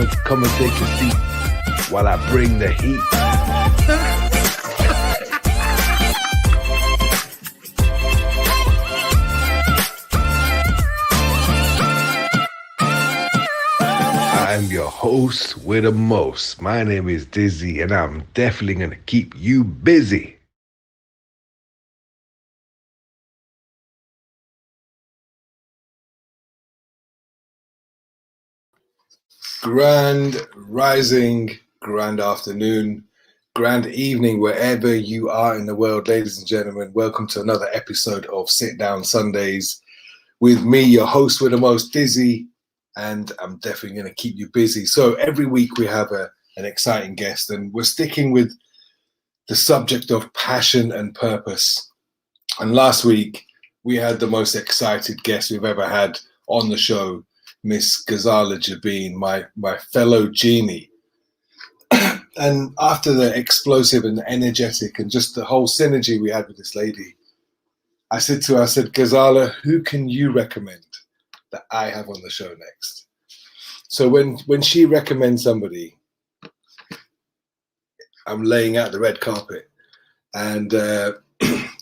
come and take a seat while I bring the heat. I'm your host with the most. My name is Dizzy, and I'm definitely going to keep you busy. Grand rising, grand afternoon, grand evening, wherever you are in the world, ladies and gentlemen. Welcome to another episode of Sit Down Sundays with me, your host with the most, Dizzy, and I'm definitely going to keep you busy. So every week we have an exciting guest, and we're sticking with the subject of passion and purpose. And last week we had the most excited guest we've ever had on the show, Miss Ghazala Jabeen, my fellow genie. And after the explosive and energetic and just the whole synergy we had with this lady, I said to her, Ghazala, who can you recommend that I have on the show next? So when she recommends somebody, I'm laying out the red carpet. And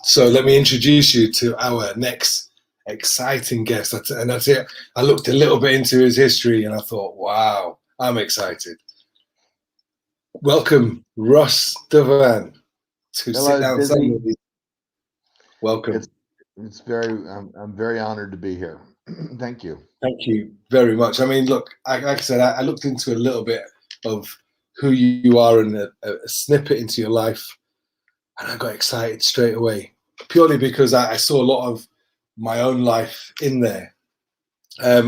so let me introduce you to our next exciting guest. And that's it. I looked a little bit into his history and I thought, wow, I'm excited. Welcome, Russ Devan, to Sit Down Sunday. Welcome. It's very. I'm very honored to be here. Thank you. Thank you very much. I mean, look, like I said, I looked into a little bit of who you are and a snippet into your life, and I got excited straight away, purely because I saw a lot of my own life in there.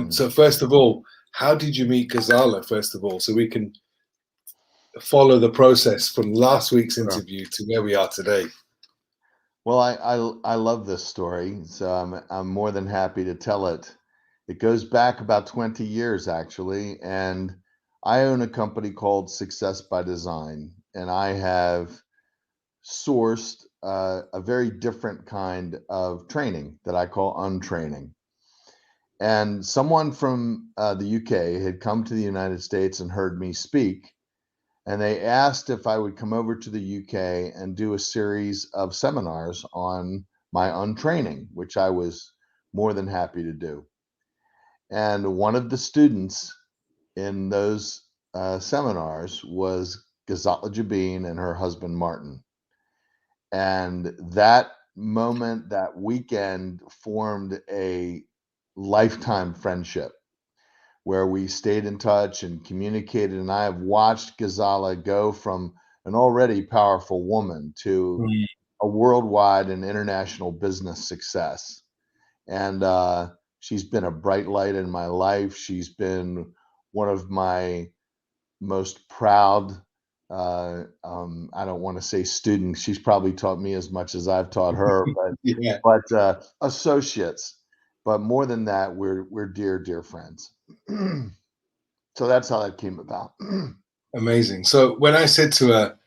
So first of all, how did you meet Ghazala, first of all, so we can follow the process from last week's interview to where we are today? Well, I love this story, so I'm more than happy to tell it. It goes back about 20 years, actually, and I own a company called Success by Design, and I have sourced a very different kind of training that I call untraining. And someone from the UK had come to the United States and heard me speak, and they asked if I would come over to the UK and do a series of seminars on my untraining, which I was more than happy to do. And one of the students in those seminars was Ghazala Jabeen and her husband, Martin. And that moment, that weekend, formed a lifetime friendship where we stayed in touch and communicated. And I have watched Ghazala go from an already powerful woman to a worldwide and international business success. And she's been a bright light in my life. She's been one of my most proud, I don't want to say students. She's probably taught me as much as I've taught her, but Yeah. but associates. But more than that, we're dear, dear friends. So that's how that came about. Amazing. So when I said to her,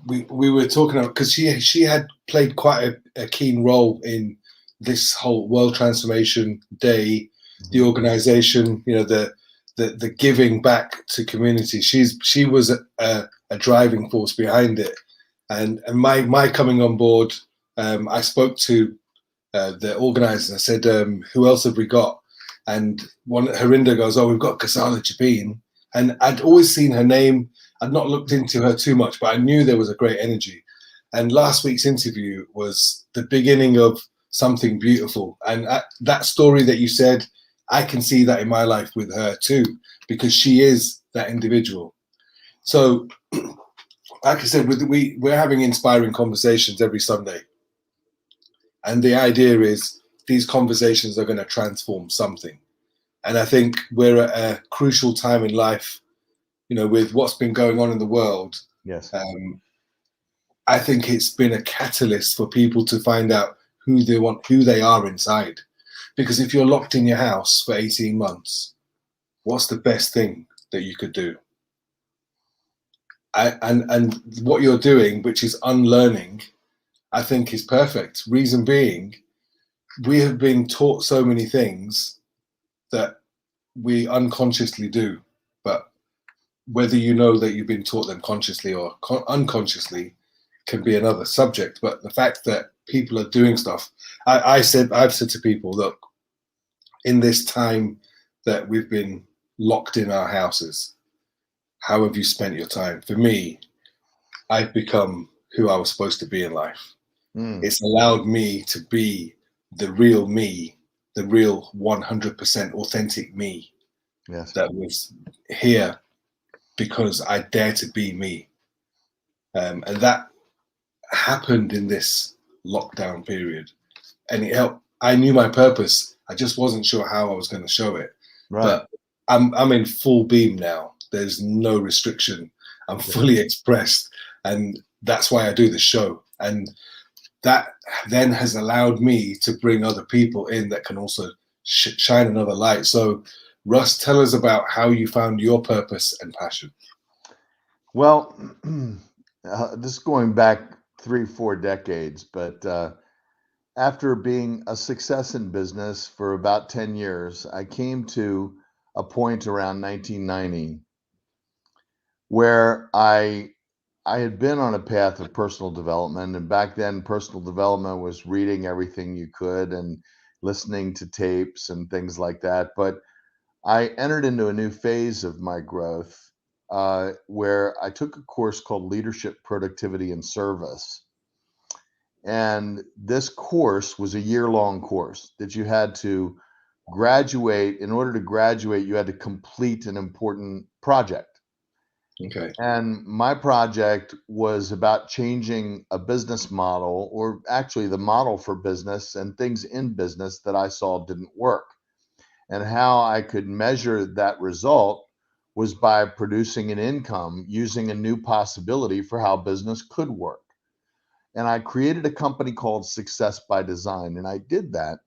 we were talking about, because she had played quite a keen role in this whole World Transformation Day, the organization, you know, the giving back to community. She was a driving force behind it, and my coming on board, I spoke to the organizers. I said, who else have we got? And Harinder goes, oh, we've got Ghazala Jabeen. And I'd always seen her name. I'd not looked into her too much, but I knew there was a great energy. And last week's interview was the beginning of something beautiful. And that story that you said, I can see that in my life with her too, because she is that individual. So, like I said, we're having inspiring conversations every Sunday. And the idea is these conversations are going to transform something. And I think we're at a crucial time in life, you know, with what's been going on in the world. Yes. I think it's been a catalyst for people to find out who they are inside. Because if you're locked in your house for 18 months, what's the best thing that you could do? And what you're doing, which is unlearning, I think is perfect. Reason being, we have been taught so many things that we unconsciously do. But whether you know that you've been taught them consciously or unconsciously can be another subject. But the fact that people are doing stuff, I've said to people, look, in this time that we've been locked in our houses, how have you spent your time? For me, I've become who I was supposed to be in life. It's allowed me to be the real me, the real 100% authentic me. Yes. That was here because I dare to be me. And that happened in this lockdown period. And it helped. I knew my purpose. I just wasn't sure how I was going to show it. Right. But I'm in full beam now. There's no restriction. I'm fully expressed. And that's why I do the show. And that then has allowed me to bring other people in that can also shine another light. So, Russ, tell us about how you found your purpose and passion. Well, this is going back 3-4 decades, but after being a success in business for about 10 years, I came to a point around 1990 where I had been on a path of personal development, and back then personal development was reading everything you could and listening to tapes and things like that. But I entered into a new phase of my growth where I took a course called Leadership, Productivity, and Service. And this course was a year-long course that you had to graduate. In order to graduate, you had to complete an important project. Okay. And my project was about changing a business model, or actually the model for business and things in business that I saw didn't work. And how I could measure that result was by producing an income using a new possibility for how business could work. And I created a company called Success by Design. And I did that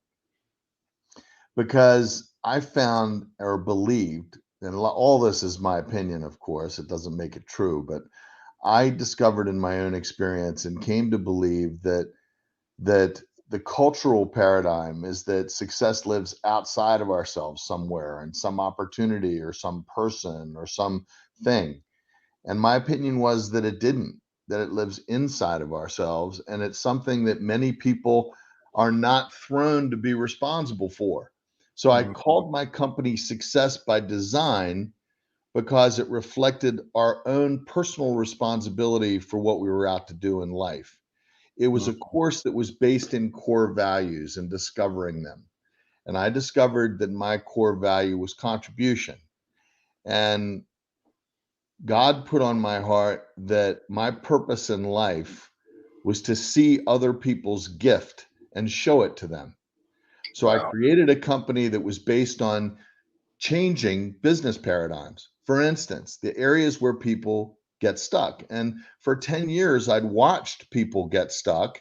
because I found or believed, and all this is my opinion, of course, it doesn't make it true, but I discovered in my own experience and came to believe that the cultural paradigm is that success lives outside of ourselves somewhere, in some opportunity or some person or some thing. And my opinion was that it didn't, that it lives inside of ourselves. And it's something that many people are not thrown to be responsible for. So I called my company Success by Design because it reflected our own personal responsibility for what we were out to do in life. It was a course that was based in core values and discovering them. And I discovered that my core value was contribution. And God put on my heart that my purpose in life was to see other people's gift and show it to them. So I created a company that was based on changing business paradigms. For instance, the areas where people get stuck. And for 10 years, I'd watched people get stuck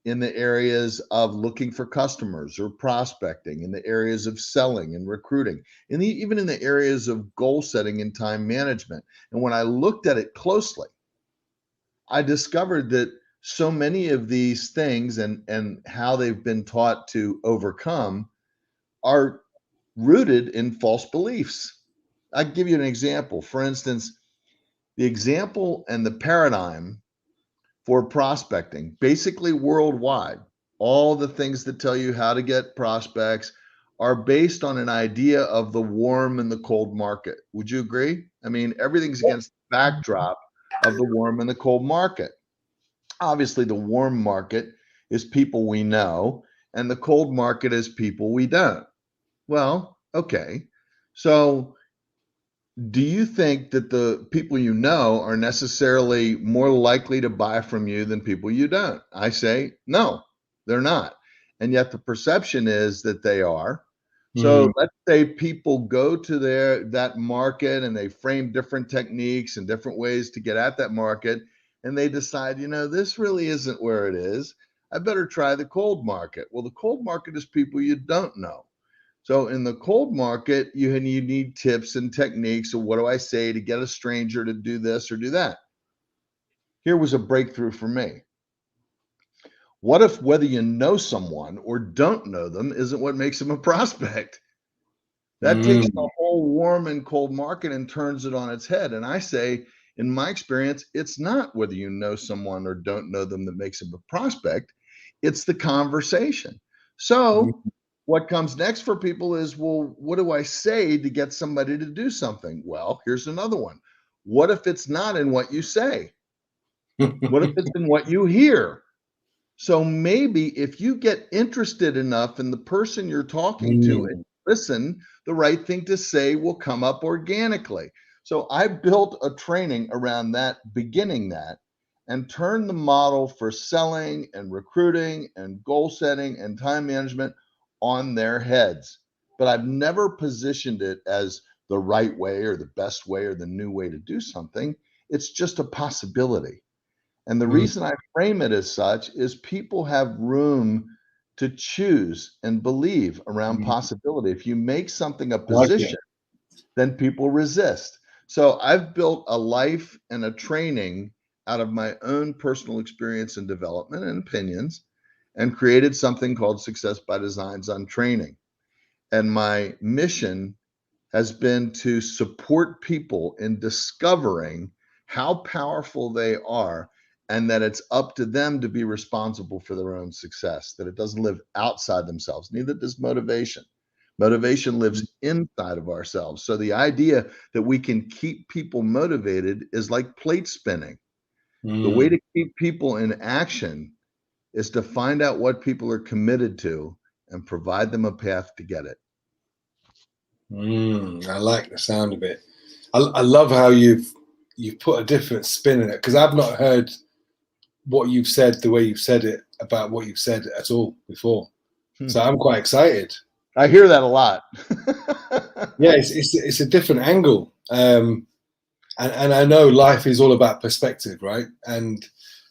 in the areas of looking for customers or prospecting, in the areas of selling and recruiting, and even in the areas of goal setting and time management. And when I looked at it closely, I discovered that so many of these things and how they've been taught to overcome are rooted in false beliefs. I'll give you an example. For instance, the example and the paradigm for prospecting, basically worldwide, all the things that tell you how to get prospects are based on an idea of the warm and the cold market. Would you agree? I mean, everything's against the backdrop of the warm and the cold market. Obviously, the warm market is people we know, and the cold market is people we don't. Well, okay. So do you think that the people you know are necessarily more likely to buy from you than people you don't? I say, no, they're not. And yet the perception is that they are. So let's say people go to that market and they frame different techniques and different ways to get at that market. And they decide, this really isn't where it is. I better try the cold market. Well, the cold market is people you don't know. So in the cold market, you need tips and techniques. So what do I say to get a stranger to do this or do that? Here was a breakthrough for me. What if whether you know someone or don't know them isn't what makes them a prospect? That takes the whole warm and cold market and turns it on its head. And I say, in my experience, it's not whether you know someone or don't know them that makes them a prospect. It's the conversation. So what comes next for people is, well, what do I say to get somebody to do something? Well, here's another one. What if it's not in what you say? What if it's in what you hear? So maybe if you get interested enough in the person you're talking to and listen, the right thing to say will come up organically. So I built a training around that, beginning that, and turned the model for selling and recruiting and goal setting and time management on their heads. But I've never positioned it as the right way or the best way or the new way to do something. It's just a possibility. And the reason I frame it as such is people have room to choose and believe around possibility. If you make something a I like it. position, then people resist. So I've built a life and a training out of my own personal experience and development and opinions, and created something called Success by Designs on Training. And my mission has been to support people in discovering how powerful they are, and that it's up to them to be responsible for their own success, that it doesn't live outside themselves. Neither does motivation. Motivation lives inside of ourselves. So the idea that we can keep people motivated is like plate spinning. The way to keep people in action is to find out what people are committed to and provide them a path to get it. I like the sound of it. I love how you've put a different spin in it, because I've not heard what you've said the way you've said it about what you've said at all before. So I'm quite excited. I hear that a lot. Yeah, it's a different angle, and I know life is all about perspective, right? And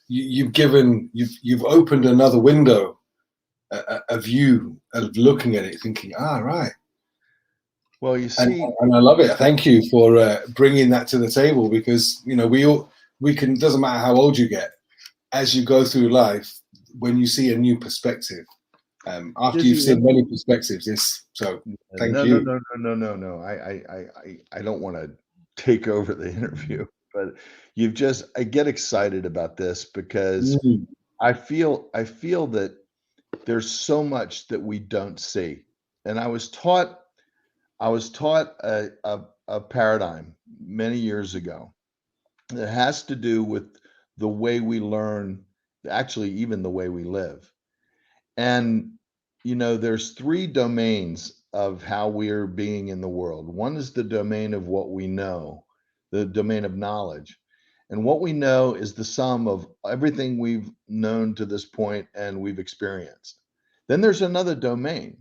you've opened another window, a view of looking at it, thinking, right. Well, you see, and I love it. Thank you for bringing that to the table, because we can. Doesn't matter how old you get, as you go through life, when you see a new perspective, after you've seen many perspectives. Yes. So thank you. No. I don't want to take over the interview, but I get excited about this because I feel that there's so much that we don't see. And I was taught a paradigm many years ago that has to do with the way we learn, actually even the way we live. And there's three domains of how we're being in the world. One is the domain of what we know, the domain of knowledge. And what we know is the sum of everything we've known to this point and we've experienced. Then there's another domain.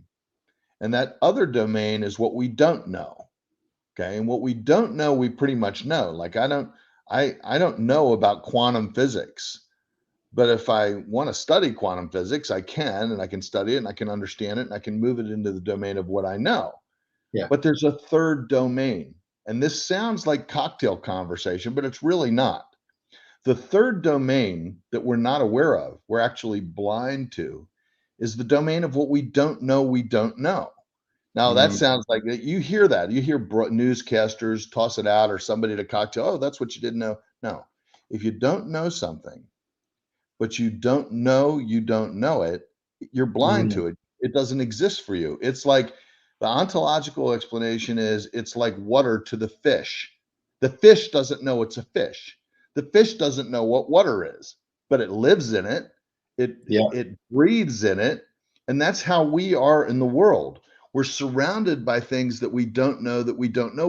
And that other domain is what we don't know. Okay. And what we don't know, we pretty much know. Like I don't know about quantum physics. But if I want to study quantum physics, I can, and I can study it and I can understand it and I can move it into the domain of what I know. Yeah. But there's a third domain. And this sounds like cocktail conversation, but it's really not. The third domain that we're not aware of, we're actually blind to, is the domain of what we don't know we don't know. Now, that sounds like you hear that. You hear newscasters toss it out, or somebody at a cocktail, oh, that's what you didn't know. No. If you don't know something, but you don't know it, you're blind to it. It doesn't exist for you. It's like the ontological explanation is it's like water to the fish. The fish doesn't know it's a fish. The fish doesn't know what water is, but it lives in it. It breathes in it. And that's how we are in the world. We're surrounded by things that we don't know,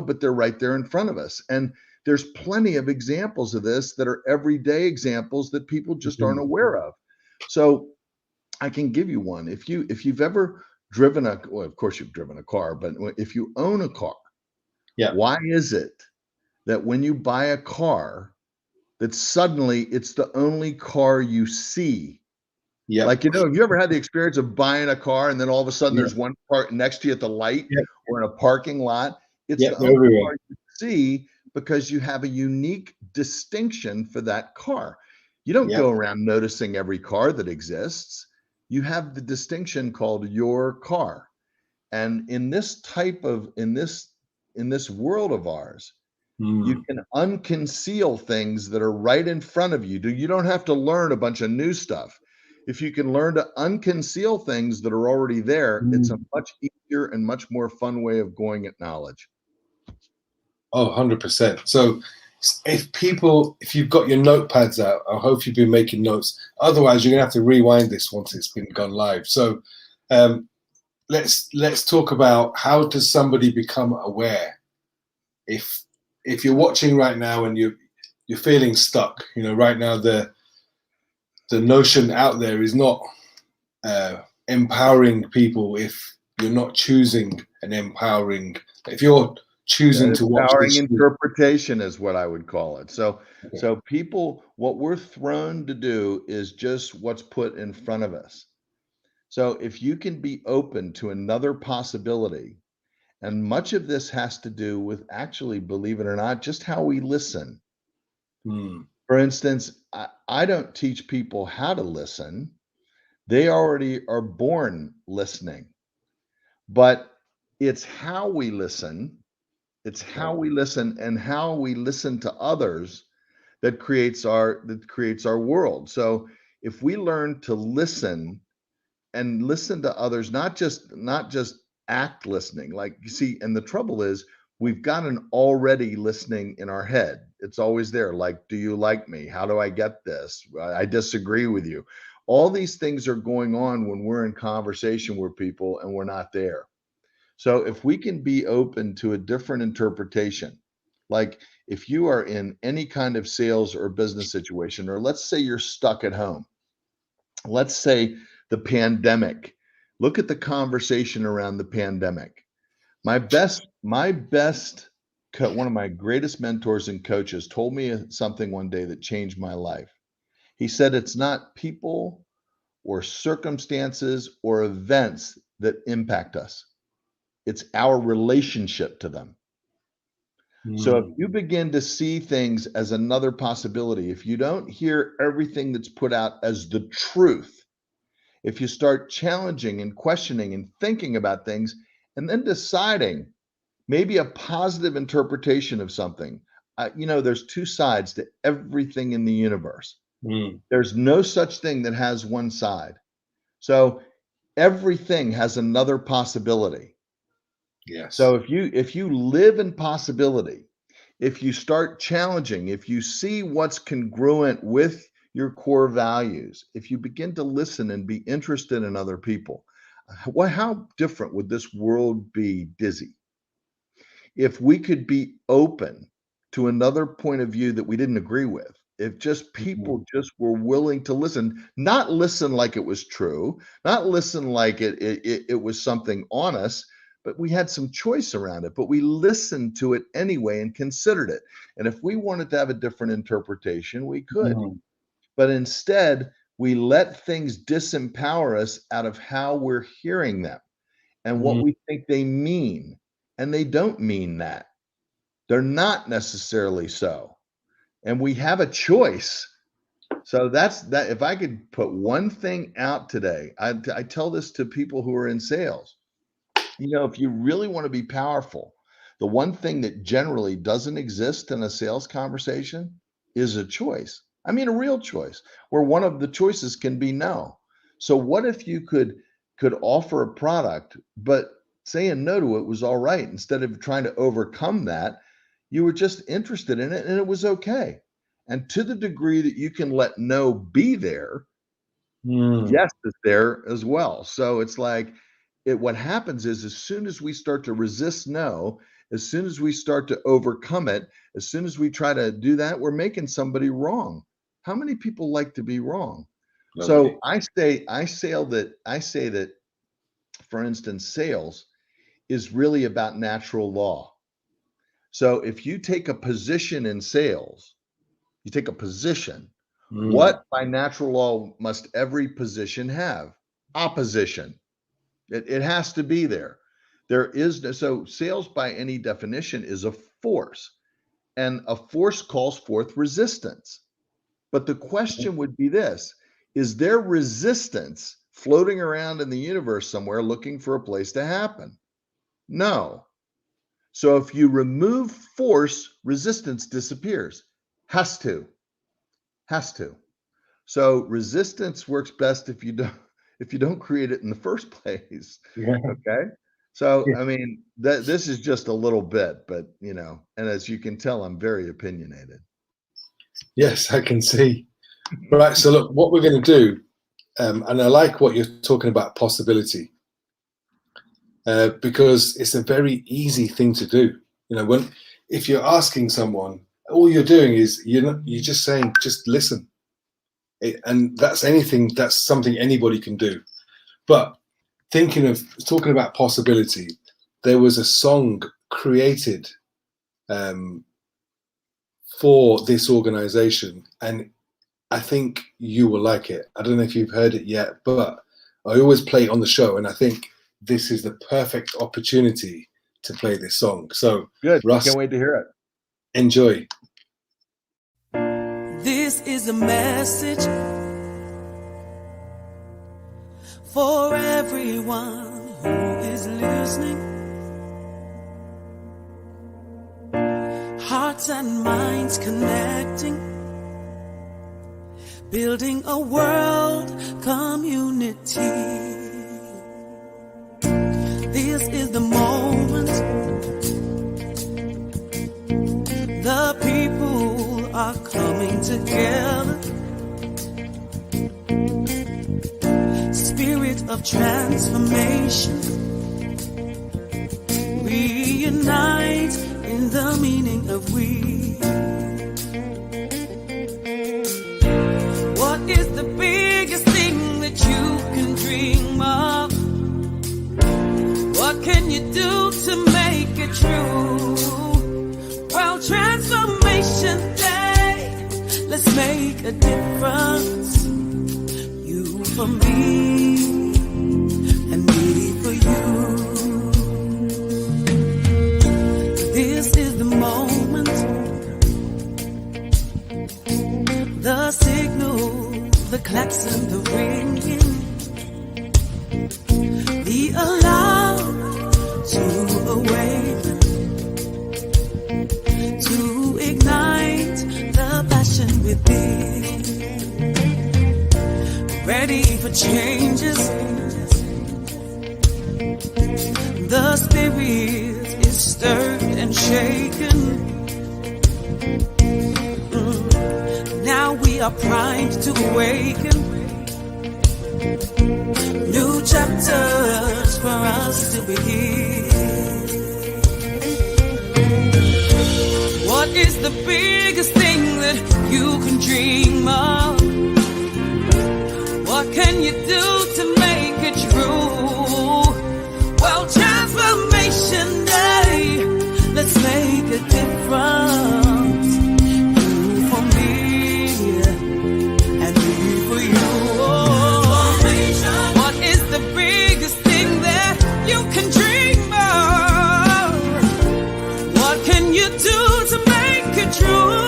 but they're right there in front of us. And there's plenty of examples of this that are everyday examples that people just aren't aware of. So I can give you one. If you've ever driven well, of course you've driven a car, but if you own a car, why is it that when you buy a car, that suddenly it's the only car you see? Yeah. Like, have you ever had the experience of buying a car and then all of a sudden there's one car next to you at the light or in a parking lot? It's the only car you see because you have a unique distinction for that car. You don't go around noticing every car that exists. You have the distinction called your car. And in this type of in this world of ours, you Mm. can unconceal things that are right in front of you. You don't have to learn a bunch of new stuff. If you can learn to unconceal things that are already there, it's a Mm. much easier and much more fun way of going at knowledge. Oh, 100%. So if you've got your notepads out, I hope you've been making notes. Otherwise, you're gonna have to rewind this once it's been gone live. So um, let's talk about, how does somebody become aware? If you're watching right now and you're feeling stuck, right now the notion out there is not empowering people. If you're not choosing an empowering, if you're choosing to watch Empowering this. interpretation is what I would call it. So, Okay. so people, what we're thrown to do is just what's put in front of us. So if you can be open to another possibility, and much of this has to do with, actually, believe it or not, just how we listen. Mm. For instance, I don't teach people how to listen. They already are born listening, but it's how we listen. It's Okay. how we listen and how we listen to others that creates our world. So if we learn to listen and listen to others, not just act listening. Like, you see, and the trouble is, we've got an already listening in our head. It's always there. Like, do you like me? How do I get this? I disagree with you. All these things are going on when we're in conversation with people and we're not there. So if we can be open to a different interpretation, like if you are in any kind of sales or business situation, or let's say you're stuck at home, let's say the pandemic, look at the conversation around the pandemic. One of my greatest mentors and coaches told me something one day that changed my life. He said, it's not people or circumstances or events that impact us. It's our relationship to them. So if Mm. you begin to see things as another possibility, if you don't hear everything that's put out as the truth, if you start challenging and questioning and thinking about things and then deciding maybe a positive interpretation of something, there's two sides to everything in the universe. Mm. There's no such thing that has one side. So everything has another possibility. Yes. So if you live in possibility, if you start challenging, if you see what's congruent with your core values, if you begin to listen and be interested in other people, how different would this world be, Dizzy, if we could be open to another point of view that we didn't agree with? If just Mm. people just were willing to listen, not listen like it was true, not listen like it was something on us, but we had some choice around it, but we listened to it anyway and considered it. And if we wanted to have a different interpretation, we could. Mm. But instead, we let things disempower us out of how we're hearing them and what Mm. we think they mean. And they don't mean that. They're not necessarily so. And we have a choice. So that's that. If I could put one thing out today, I tell this to people who are in sales. If you really want to be powerful, the one thing that generally doesn't exist in a sales conversation is a choice. I mean, a real choice where one of the choices can be no. So what if you could offer a product, but saying no to it was all right, instead of trying to overcome that, you were just interested in it and it was okay. And to the degree that you can let no be there, Mm. yes is there as well. So it's like, what happens is, as soon as we start to resist no, as soon as we start to overcome it, as soon as we try to do that, we're making somebody wrong. How many people like to be wrong? Nobody. So I say that, for instance, sales is really about natural law. So if you take a position in sales, you take a position, Mm. what by natural law must every position have? Opposition. It has to be there. There is no, so sales by any definition is a force, and a force calls forth resistance. But the question would be this: is there resistance floating around in the universe somewhere looking for a place to happen? No. So if you remove force, resistance disappears. Has to. So resistance works best if you don't create it in the first place. Yeah. Okay. So Yeah. I mean this is just a little bit, but and as you can tell, I'm very opinionated. Yes, I can see. Right. So look, what we're going to do, and I like what you're talking about, possibility, because it's a very easy thing to do. If you're asking someone, all you're doing is you're just saying, just listen. And that's something anybody can do. But talking about possibility, there was a song created for this organization, and I think you will like it. I don't know if you've heard it yet, but I always play it on the show, and I think this is the perfect opportunity to play this song. So good. Russ, can't wait to hear it. Enjoy. This is a message for everyone who is listening. Hearts and minds connecting, building a world community. This is the moment the people are coming together. Spirit of transformation, reunite in the meaning of we. What is the biggest thing that you can dream of? What can you do to make it true? Well, Transformation Day, let's make a difference. You for me, and me for you. This is the moment, the signal, the klaxon, the ringing, the alarm to awaken, to ignite the passion within. Ready for changes, the spirit is stirred and shaken. Now we are primed to awaken. New chapters for us to begin. What is the biggest thing that you can dream of? What can you do to make it true? Well, Transformation Day, let's make a difference. You for me, and me for you. What is the biggest thing that you can dream of? What can you do to make it true?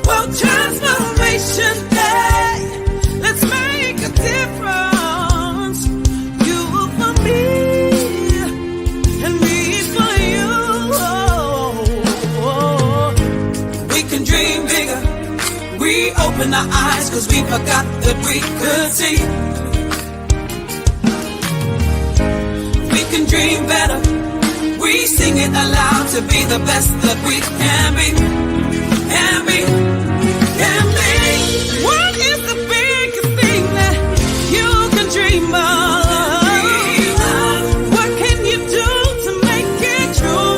Well, Transformation Day, let's make a difference. You for me, and me for you. We can dream bigger. We open our eyes 'cause we forgot that we could see. We can dream better. We sing it aloud to be the best that we can be. Can be. Can be. What is the biggest thing that you can dream of? What can you do to make it true?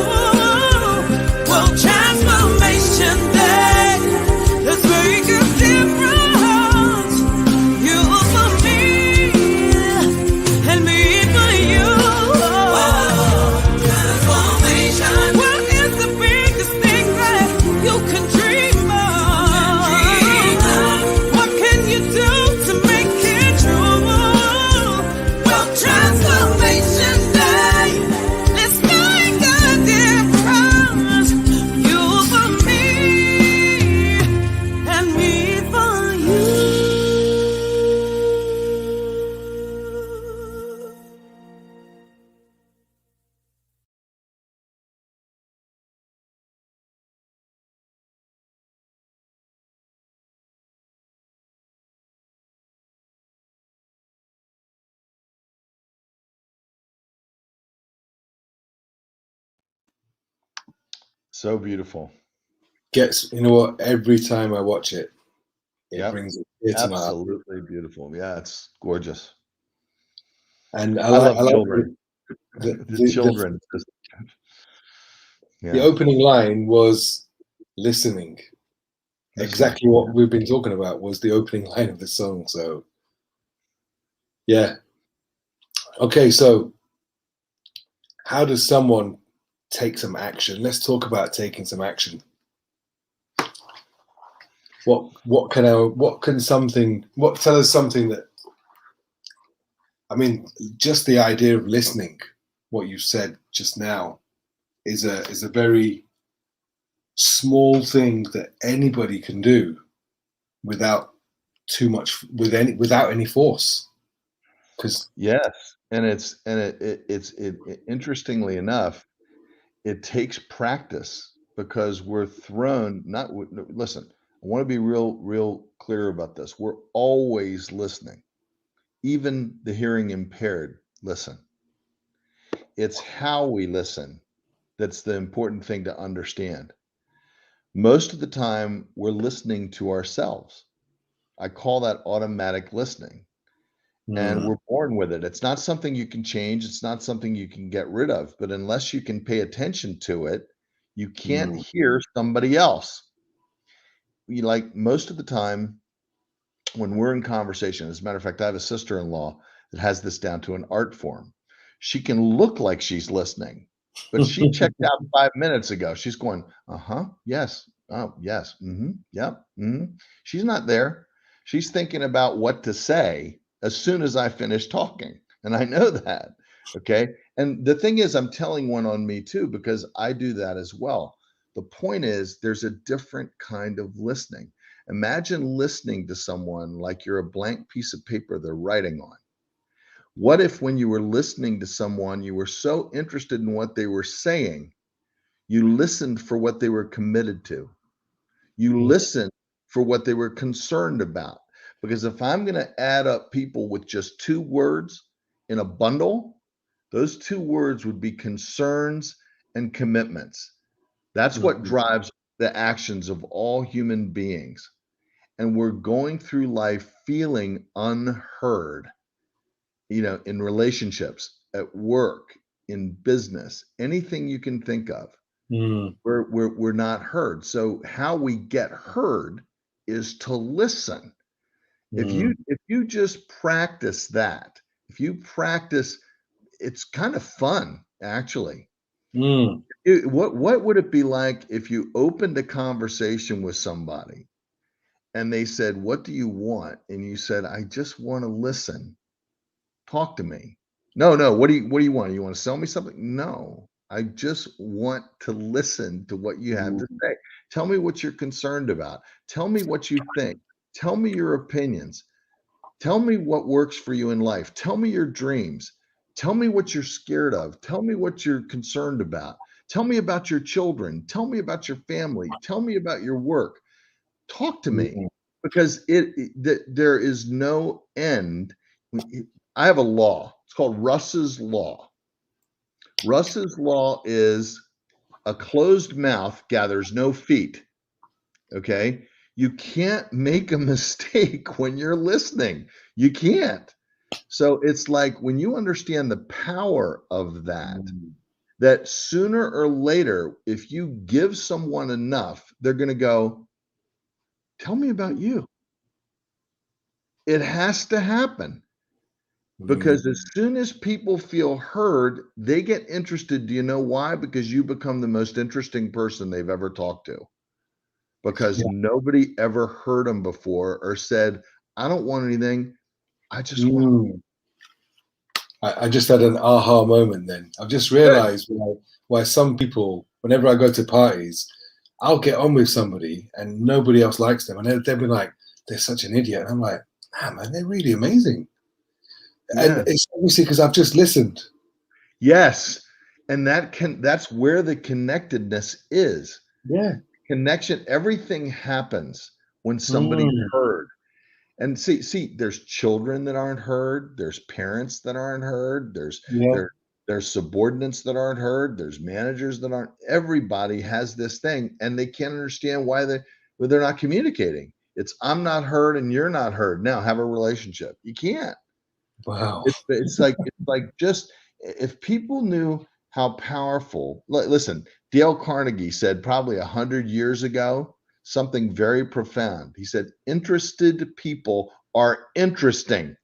Well, Transformation Day, let's make a difference. You for me, and me for you. Transformation. What is the biggest thing that you can dream of? What So beautiful. Gets, you know what? Every time I watch it, it Yep. brings a tear to my eye. Absolutely beautiful. Yeah, it's gorgeous. And I love I like children. the, The the, the, children. the Yeah. opening line was listening. Exactly what we've been talking about was the opening line of the song. So, yeah. Okay, so how does someone take some action? Let's talk about taking some action. What can something, what tell us something that, I mean, just the idea of listening, what you said just now, is a very small thing that anybody can do without too much, without any force. Because Yes. And interestingly enough, it takes practice because we're thrown not no, listen, I want to be real clear about this. We're always listening. Even the hearing impaired listen. It's how we listen that's the important thing to understand. Most of the time, we're listening to ourselves. I call that automatic listening, and we're born with it. It's not something you can change, it's not something you can get rid of, but unless you can pay attention to it, you can't hear somebody else. You like most of the time when we're in conversation, as a matter of fact, I have a sister-in-law that has this down to an art form. She can look like she's listening, but she checked out 5 minutes ago. She's going, "Uh-huh, yes, oh, yes, yep, She's not there. She's thinking about what to say as soon as I finish talking, and I know that, okay? And the thing is, I'm telling one on me too because I do that as well. The point is, there's a different kind of listening. Imagine listening to someone like you're a blank piece of paper they're writing on. What if, when you were listening to someone, you were so interested in what they were saying, you listened for what they were committed to? You listened for what they were concerned about. Because if I'm going to add up people with just 2 words in a bundle, those 2 words would be concerns and commitments. That's what drives the actions of all human beings. And we're going through life feeling unheard, in relationships, at work, in business, anything you can think of. We're not heard. So how we get heard is to listen. If you just practice that, if you practice, it's kind of fun, actually. What would it be like if you opened a conversation with somebody and they said, "What do you want?" And you said, "I just want to listen. Talk to me." "No, no, what do you want? You want to sell me something?" "No, I just want to listen to what you have to say. Tell me what you're concerned about. Tell me what you think. Tell me your opinions. Tell me what works for you in life. Tell me your dreams. Tell me what you're scared of. Tell me what you're concerned about. Tell me about your children. Tell me about your family. Tell me about your work. Talk to me, because there is no end. I have a law. It's called Russ's Law. Russ's Law is a closed mouth gathers no feet. Okay? You can't make a mistake when you're listening. You can't. So it's like when you understand the power of that sooner or later, if you give someone enough, they're going to go, "Tell me about you." It has to happen because as soon as people feel heard, they get interested. Do you know why? Because you become the most interesting person they've ever talked to, because nobody ever heard them before or said, "I don't want anything. I just want." I just had an aha moment then. I've just realized why some people, whenever I go to parties, I'll get on with somebody and nobody else likes them. And they'll be like, "They're such an idiot." And I'm like, "Nah, man, they're really amazing." And Yeah. it's obviously because I've just listened. Yes. And that's where the connectedness is. Yeah. Connection, everything happens when somebody's heard. And see, there's children that aren't heard, there's parents that aren't heard, Yeah. There's subordinates that aren't heard. There's managers that aren't. Everybody has this thing, and they can't understand why they're not communicating. It's I'm not heard and you're not heard. Now have a relationship. You can't. Wow. It's like just if people knew how powerful. Listen, Dale Carnegie said probably 100 years ago something very profound. He said, "Interested people are interesting."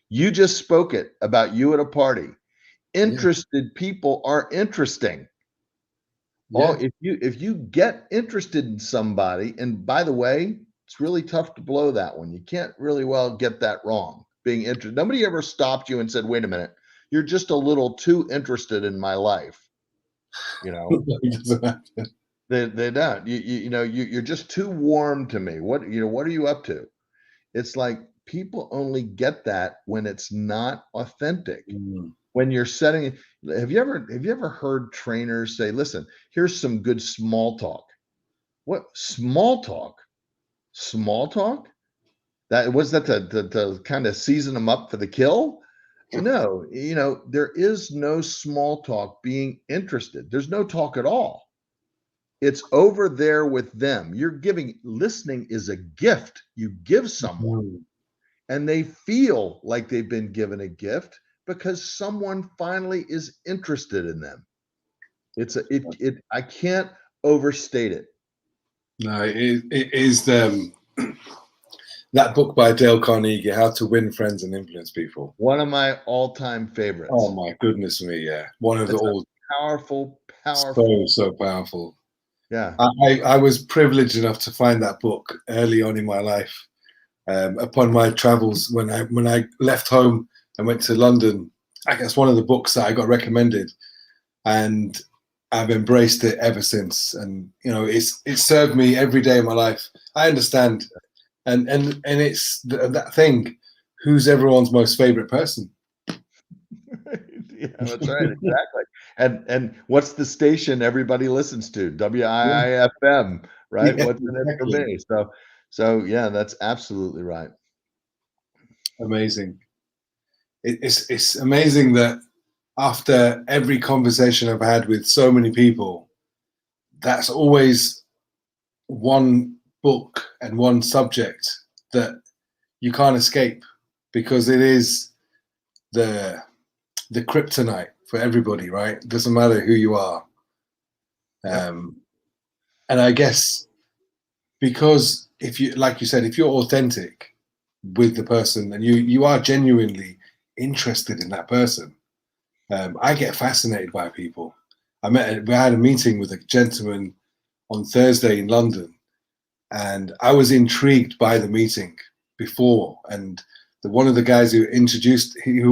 You just spoke it about you at a party. Interested people are interesting. Yeah. If you get interested in somebody, and by the way, it's really tough to blow that one. You can't really well get that wrong. Being interested. Nobody ever stopped you and said, "Wait a minute, you're just a little too interested in my life." You know, It doesn't happen. they don't. You're just too warm to me. What are you up to? It's like people only get that when it's not authentic. Mm. When you're setting, have you ever heard trainers say, "Listen, here's some good small talk." What small talk? Small talk? That was that to kind of season them up for the kill? No, there is no small talk being interested. There's no talk at all. It's over there with them. Listening is a gift you give someone, Mm. and they feel like they've been given a gift because someone finally is interested in them. I can't overstate it. No, it is that book by Dale Carnegie, How to Win Friends and Influence People. One of my all-time favorites. Oh my goodness me, yeah. One of It's the all powerful. so powerful. Yeah. I was privileged enough to find that book early on in my life. Upon my travels, when I left home and went to London, I guess one of the books that I got recommended, and I've embraced it ever since. And it's served me every day of my life. I understand, and it's that thing. Who's everyone's most favorite person? Yeah, that's right. Exactly. And what's the station everybody listens to? WIIFM, right? Yeah, What's in it for me? So yeah, that's absolutely right. Amazing. It's amazing that after every conversation I've had with so many people, that's always one book and one subject that you can't escape, because it is the kryptonite for everybody, right? It doesn't matter who you are. And I guess because if you, like you said, if you're authentic with the person and you are genuinely interested in that person, I get fascinated by people. We had a meeting with a gentleman on Thursday in London, and I was intrigued by the meeting before. And one of the guys who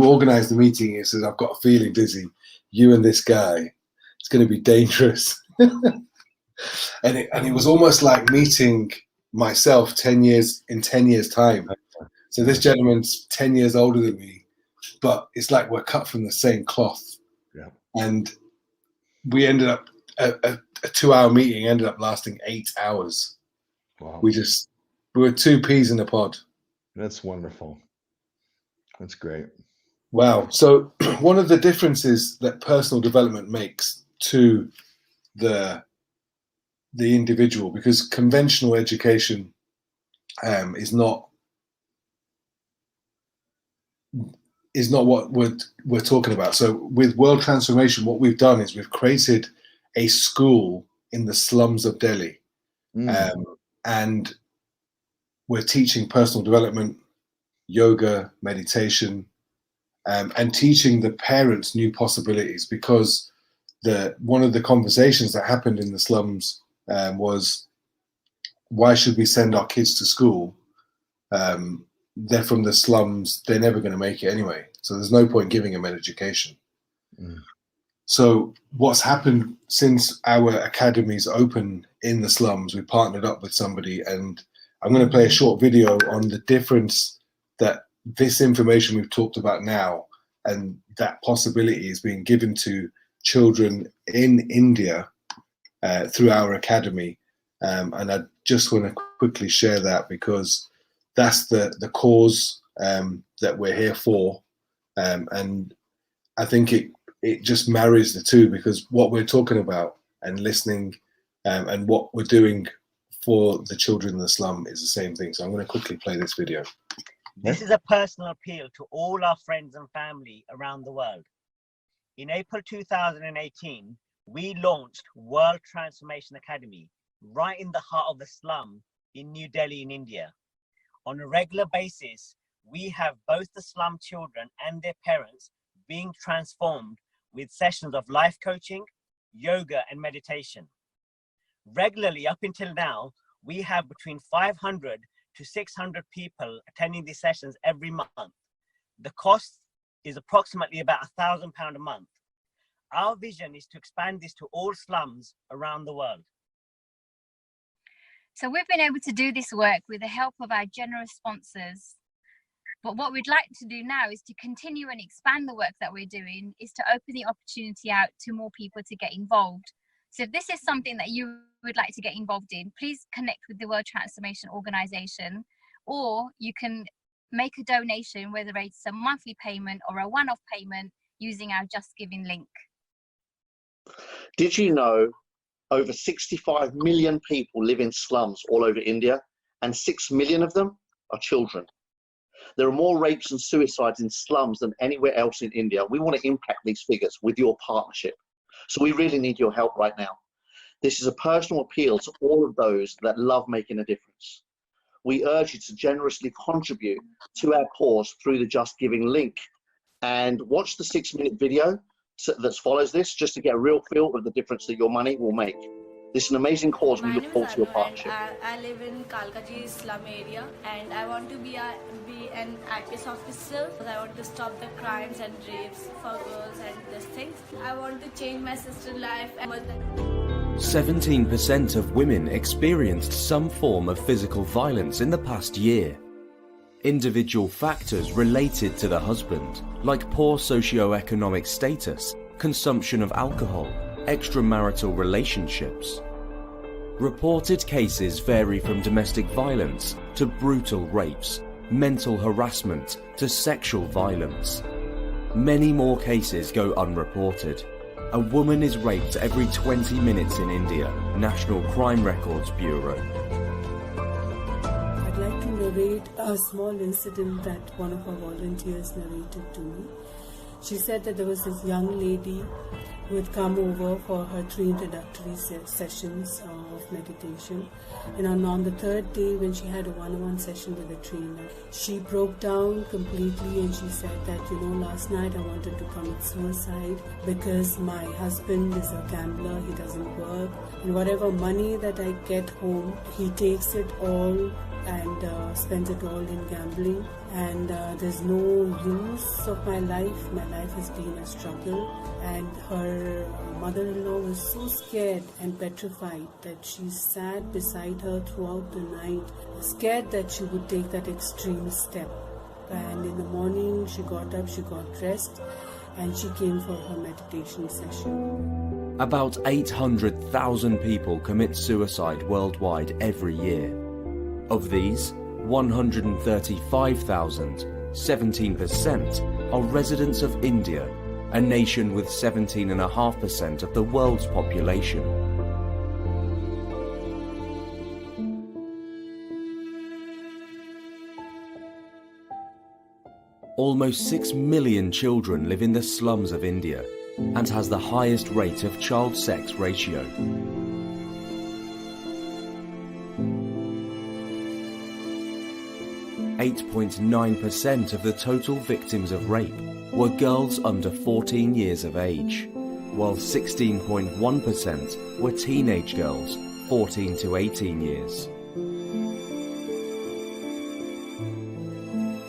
organized the meeting, he said, "I've got a feeling, Dizzy, you and this guy, it's going to be dangerous." and it was almost like meeting myself 10 years time. So this gentleman's 10 years older than me, but it's like we're cut from the same cloth. Yeah. And we ended up a 2-hour meeting ended up lasting 8 hours. Wow. We were two peas in a pod. That's wonderful. That's great. Wow. So one of the differences that personal development makes to the individual, because conventional education is not what we're talking about. So with World Transformation, what we've done is we've created a school in the slums of Delhi, and we're teaching personal development, yoga, meditation, and teaching the parents new possibilities, because one of the conversations that happened in the slums was, why should we send our kids to school? They're from the slums, they're never going to make it anyway, so there's no point giving them an education. So what's happened since our academies open in the slums, we partnered up with somebody, and I'm going to play a short video on the difference that this information we've talked about now and that possibility is being given to children in India through our academy. And I just want to quickly share that, because that's the cause that we're here for. And I think it just marries the two, because what we're talking about and listening and what we're doing for the children in the slum is the same thing. So I'm going to quickly play this video. This is a personal appeal to all our friends and family around the world. In April 2018, we launched World Transformation Academy right in the heart of the slum in New Delhi in India. On a regular basis, we have both the slum children and their parents being transformed with sessions of life coaching, yoga, and meditation. Regularly, up until now, we have between 500 to 600 people attending these sessions every month. The cost is approximately about £1,000 a month. Our vision is to expand this to all slums around the world. So we've been able to do this work with the help of our generous sponsors. But what we'd like to do now is to continue and expand the work that we're doing, is to open the opportunity out to more people to get involved. So if this is something that you would like to get involved in, please connect with the World Transformation Organization, or you can make a donation, whether it's a monthly payment or a one-off payment, using our Just Giving link. Did you know over 65 million people live in slums all over India, and 6 million of them are children? There are more rapes and suicides in slums than anywhere else in India. We want to impact these figures with your partnership. So we really need your help right now. This is a personal appeal to all of those that love making a difference. We urge you to generously contribute to our cause through the Just Giving link, and watch the 6-minute video that follows this, just to get a real feel of the difference that your money will make. This is an amazing cause. We look forward to your partnership. I live in Kalkaji slum area, and I want to be an IPS officer because I want to stop the crimes and rapes for girls and these things. I want to change my sister's life. 17% of women experienced some form of physical violence in the past year. Individual factors related to the husband, like poor socio-economic status, consumption of alcohol, extramarital relationships. Reported cases vary from domestic violence to brutal rapes, mental harassment to sexual violence. Many more cases go unreported. A woman is raped every 20 minutes in India, National Crime Records Bureau. I'd like to narrate a small incident that one of our volunteers narrated to me. She said that there was this young lady who had come over for her 3 introductory sessions of meditation. And on the 3rd day, when she had a one-on-one session with the trainer, she broke down completely, and she said that, last night I wanted to commit suicide because my husband is a gambler, he doesn't work, and whatever money that I get home, he takes it all and spends it all in gambling, and there's no use of my life. My life has been a struggle, and her mother-in-law was so scared and petrified that she sat beside her throughout the night, scared that she would take that extreme step. And in the morning she got up, she got dressed, and she came for her meditation session. About 800,000 people commit suicide worldwide every year. Of these, 135,000, 17%, are residents of India, a nation with 17.5% of the world's population. Almost 6 million children live in the slums of India and has the highest rate of child sex ratio. 8.9% of the total victims of rape were girls under 14 years of age, while 16.1% were teenage girls 14 to 18 years.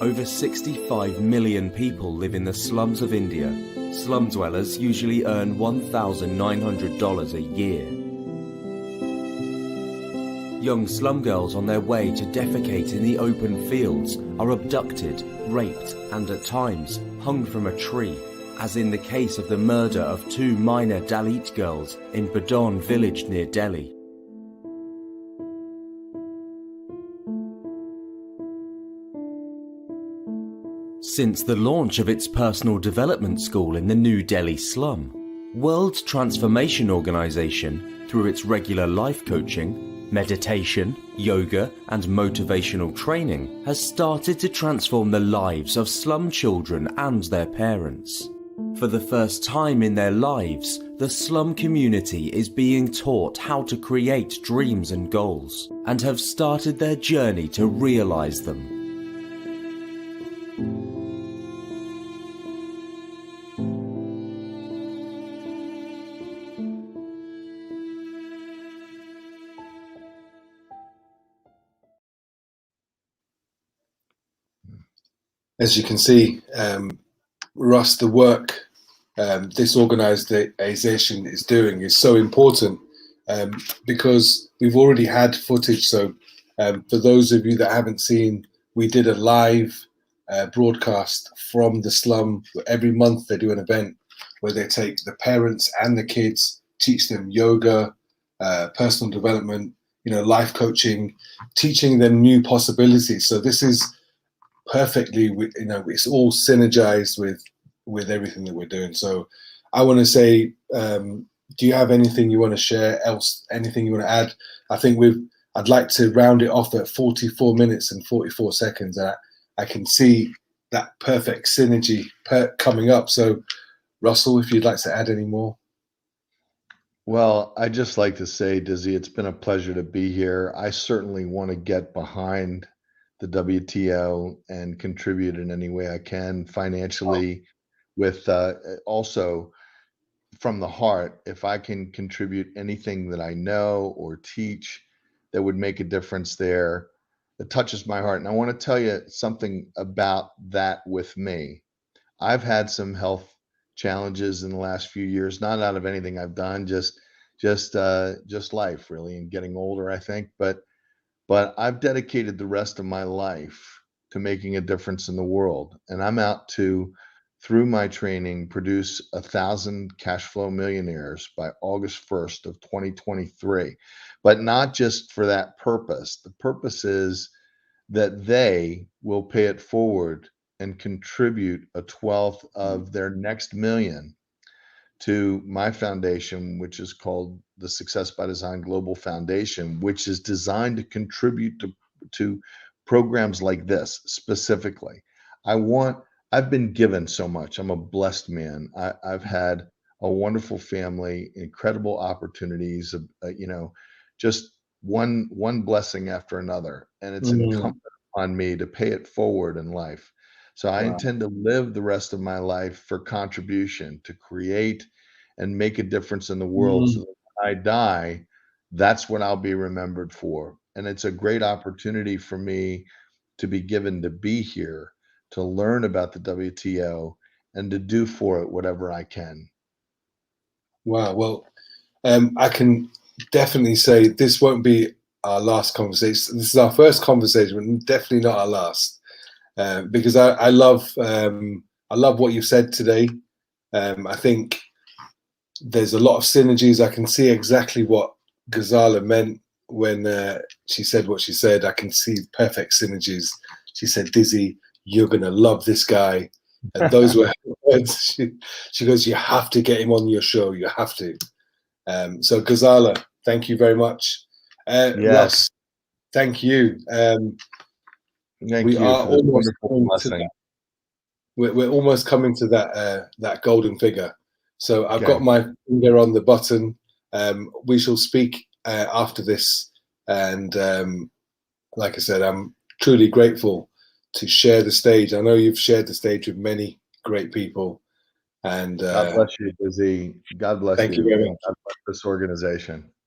Over 65 million people live in the slums of India. Slum dwellers usually earn $1,900 a year. Young slum girls on their way to defecate in the open fields are abducted, raped, and at times hung from a tree, as in the case of the murder of 2 minor Dalit girls in Badon village near Delhi. Since the launch of its personal development school in the New Delhi slum, World Transformation Organization, through its regular life coaching, meditation, yoga, and motivational training, has started to transform the lives of slum children and their parents. For the first time in their lives, the slum community is being taught how to create dreams and goals, and have started their journey to realize them. As you can see, Russ, the work this organization is doing is so important because we've already had footage. So for those of you that haven't seen, we did a live broadcast from the slum. Every month they do an event where they take the parents and the kids, teach them yoga, personal development, life coaching, teaching them new possibilities. So this is perfectly, it's all synergized with everything that we're doing. So I want to say, do you have anything you want to share else, anything you want to add? I think I'd like to round it off at 44 minutes and 44 seconds. I can see that perfect synergy coming up. So Russell, if you'd like to add any more. Well, I just like to say, Dizzy, it's been a pleasure to be here. I certainly want to get behind the WTO and contribute in any way I can financially, with also from the heart. If I can contribute anything that I know or teach that would make a difference there, it touches my heart. And I want to tell you something about that with me. I've had some health challenges in the last few years, not out of anything I've done, just life really, and getting older, I think. But I've dedicated the rest of my life to making a difference in the world. And I'm out to, through my training, produce 1,000 cash flow millionaires by August 1st of 2023. But not just for that purpose. The purpose is that they will pay it forward and contribute a 12th of their next million to my foundation, which is called the Success by Design Global Foundation, which is designed to contribute to programs like this specifically. I've been given so much. I'm a blessed man. I've had a wonderful family, incredible opportunities, just one blessing after another. And it's incumbent on me to pay it forward in life. So I intend to live the rest of my life for contribution, to create and make a difference in the world. So that when I die, that's what I'll be remembered for. And it's a great opportunity for me to be given to be here, to learn about the WTO, and to do for it whatever I can. Wow. Well, I can definitely say this won't be our last conversation. This is our first conversation, but definitely not our last. Because I love what you said today. I think there's a lot of synergies. I can see exactly what Ghazala meant when she said what she said. I can see perfect synergies. She said, Dizzy, you're going to love this guy. And those were her words. She goes, you have to get him on your show. You have to. So Ghazala, thank you very much. Yes. Russ, thank you. Thank we you are for the almost wonderful blessing. We're almost coming to that golden figure. So I've Okay. got my finger on the button. We shall speak after this. And like I said, I'm truly grateful to share the stage. I know you've shared the stage with many great people. And God bless you, Dizzy. God bless thank you very much. God bless this organization.